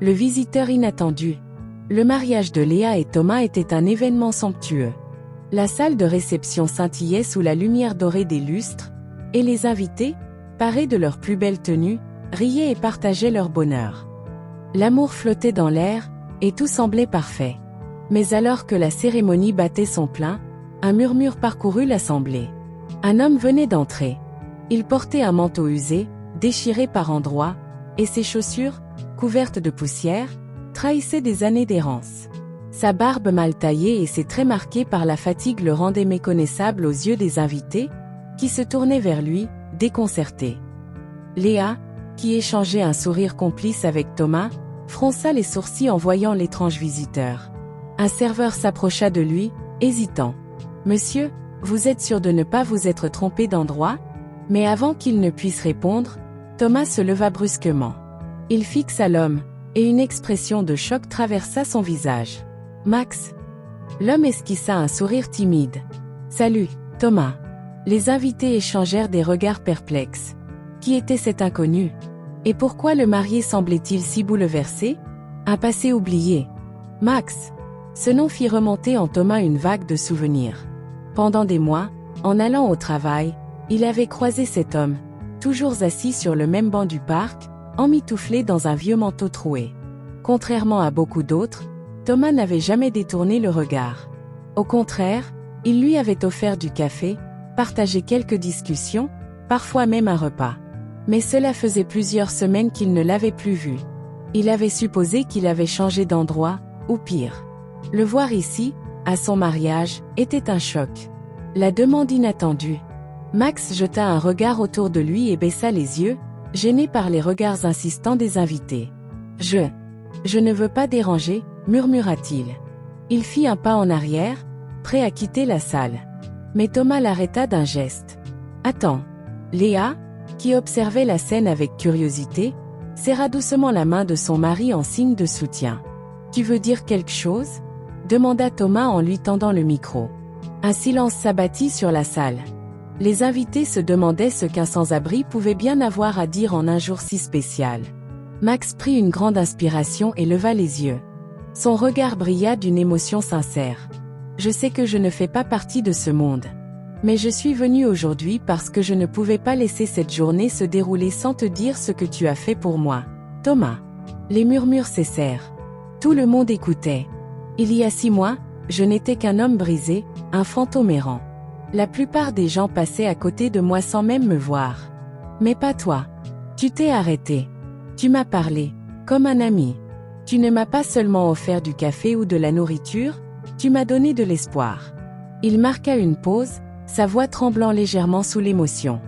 Le visiteur inattendu. Le mariage de Léa et Thomas était un événement somptueux. La salle de réception scintillait sous la lumière dorée des lustres, et les invités, parés de leurs plus belles tenues, riaient et partageaient leur bonheur. L'amour flottait dans l'air, et tout semblait parfait. Mais alors que la cérémonie battait son plein, un murmure parcourut l'assemblée. Un homme venait d'entrer. Il portait un manteau usé, déchiré par endroits, et ses chaussures, couvertes de poussière, trahissaient des années d'errance. Sa barbe mal taillée et ses traits marqués par la fatigue le rendaient méconnaissable aux yeux des invités, qui se tournaient vers lui, déconcertés. Léa, qui échangeait un sourire complice avec Thomas, fronça les sourcils en voyant l'étrange visiteur. Un serveur s'approcha de lui, hésitant. « Monsieur, vous êtes sûr de ne pas vous être trompé d'endroit ?» Mais avant qu'il ne puisse répondre, Thomas se leva brusquement. Il fixa l'homme, et une expression de choc traversa son visage. « Max !» L'homme esquissa un sourire timide. « Salut, Thomas !» Les invités échangèrent des regards perplexes. Qui était cet inconnu? Et pourquoi le marié semblait-il si bouleversé? Un passé oublié. Max. Ce nom fit remonter en Thomas une vague de souvenirs. Pendant des mois, en allant au travail, il avait croisé cet homme, toujours assis sur le même banc du parc, emmitouflé dans un vieux manteau troué. Contrairement à beaucoup d'autres, Thomas n'avait jamais détourné le regard. Au contraire, il lui avait offert du café, partagé quelques discussions, parfois même un repas. Mais cela faisait plusieurs semaines qu'il ne l'avait plus vu. Il avait supposé qu'il avait changé d'endroit, ou pire. Le voir ici, à son mariage, était un choc. La demande inattendue. Max jeta un regard autour de lui et baissa les yeux, gêné par les regards insistants des invités. « Je ne veux pas déranger », murmura-t-il. Il fit un pas en arrière, prêt à quitter la salle. Mais Thomas l'arrêta d'un geste. « Attends. » Léa, qui observait la scène avec curiosité, serra doucement la main de son mari en signe de soutien. « Tu veux dire quelque chose ?» demanda Thomas en lui tendant le micro. Un silence s'abattit sur la salle. Les invités se demandaient ce qu'un sans-abri pouvait bien avoir à dire en un jour si spécial. Max prit une grande inspiration et leva les yeux. Son regard brilla d'une émotion sincère. « Je sais que je ne fais pas partie de ce monde. Mais je suis venu aujourd'hui parce que je ne pouvais pas laisser cette journée se dérouler sans te dire ce que tu as fait pour moi, Thomas. » Les murmures cessèrent. Tout le monde écoutait. Il y a 6 mois, je n'étais qu'un homme brisé, un fantôme errant. La plupart des gens passaient à côté de moi sans même me voir. Mais pas toi. Tu t'es arrêté. Tu m'as parlé, comme un ami. Tu ne m'as pas seulement offert du café ou de la nourriture, tu m'as donné de l'espoir. Il marqua une pause, sa voix tremblant légèrement sous l'émotion.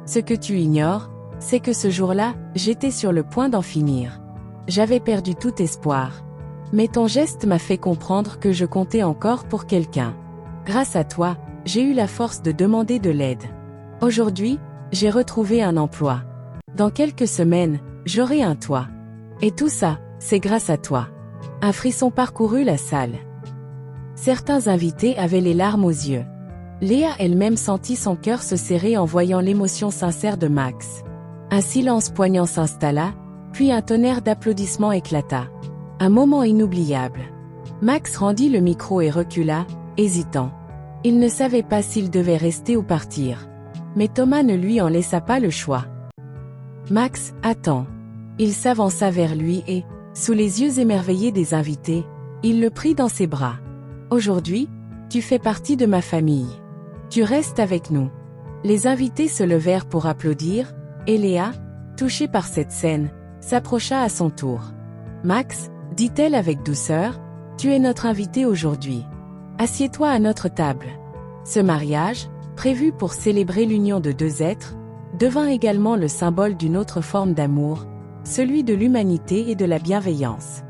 Ce que tu ignores, c'est que ce jour-là, j'étais sur le point d'en finir. J'avais perdu tout espoir. Mais ton geste m'a fait comprendre que je comptais encore pour quelqu'un. Grâce à toi, j'ai eu la force de demander de l'aide. Aujourd'hui, j'ai retrouvé un emploi. Dans quelques semaines, j'aurai un toit. Et tout ça, c'est grâce à toi. Un frisson parcourut la salle. Certains invités avaient les larmes aux yeux. Léa elle-même sentit son cœur se serrer en voyant l'émotion sincère de Max. Un silence poignant s'installa, puis un tonnerre d'applaudissements éclata. Un moment inoubliable. Max rendit le micro et recula, hésitant. Il ne savait pas s'il devait rester ou partir. Mais Thomas ne lui en laissa pas le choix. « Max, attends. » Il s'avança vers lui et, sous les yeux émerveillés des invités, il le prit dans ses bras. « Aujourd'hui, tu fais partie de ma famille. Tu restes avec nous. » Les invités se levèrent pour applaudir, et Léa, touchée par cette scène, s'approcha à son tour. « Max, » dit-elle avec douceur, « tu es notre invité aujourd'hui. Assieds-toi à notre table. » Ce mariage, prévu pour célébrer l'union de 2 êtres, devint également le symbole d'une autre forme d'amour, celui de l'humanité et de la bienveillance.